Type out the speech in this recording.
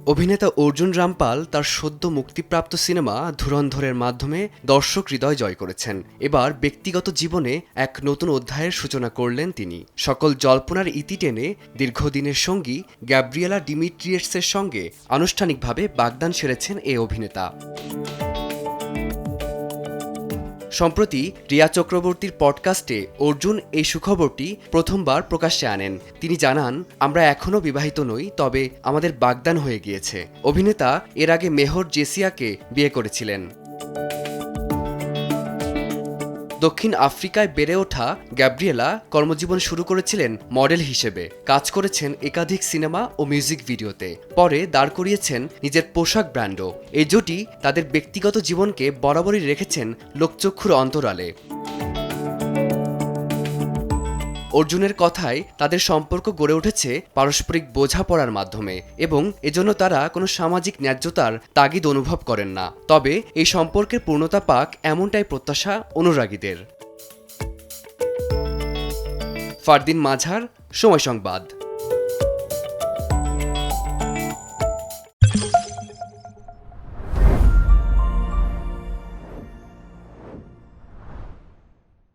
অভিনেতা অর্জুন রামপাল তার সদ্য মুক্তিপ্রাপ্ত সিনেমা ধুরন্ধরের মাধ্যমে দর্শক হৃদয় জয় করেছেন। এবার ব্যক্তিগত জীবনে এক নতুন অধ্যায়ের সূচনা করলেন তিনি। সকল জল্পনার ইতি টেনে দীর্ঘদিনের সঙ্গী গ্যাব্রিয়েলা ডিমিট্রিয়েটসের সঙ্গে আনুষ্ঠানিকভাবে বাগদান সেরেছেন এই অভিনেতা। সম্প্রতি রিয়া চক্রবর্তীর পডকাস্টে অর্জুন এই সুখবরটি প্রথমবার প্রকাশ্যে আনেন। তিনি জানান, আমরা এখনও বিবাহিত নই, তবে আমাদের বাগদান হয়ে গিয়েছে। অভিনেতা এর আগে মেহর জেসিয়াকে বিয়ে করেছিলেন। দক্ষিণ আফ্রিকায় বেড়ে ওঠা গ্যাব্রিয়েলা কর্মজীবন শুরু করেছিলেন মডেল হিসেবে। কাজ করেছেন একাধিক সিনেমা ও মিউজিক ভিডিওতে। পরে দাঁড় করিয়েছেন নিজের পোশাক ব্র্যান্ডও। এই জুটি তাদের ব্যক্তিগত জীবনকে বরাবরই রেখেছেন লোকচক্ষুর অন্তরালে। অর্জুনের কথায় তাদের সম্পর্ক গড়ে উঠেছে পারস্পরিক বোঝাপড়ার মাধ্যমে এবং এজন্য তারা কোনো সামাজিক ন্যায্যতার তাগিদ অনুভব করেন না। তবে এই সম্পর্কের পূর্ণতা পাক এমনটাই প্রত্যাশা অনুরাগীদের। ফারদিন মাঝার, সময় সংবাদ।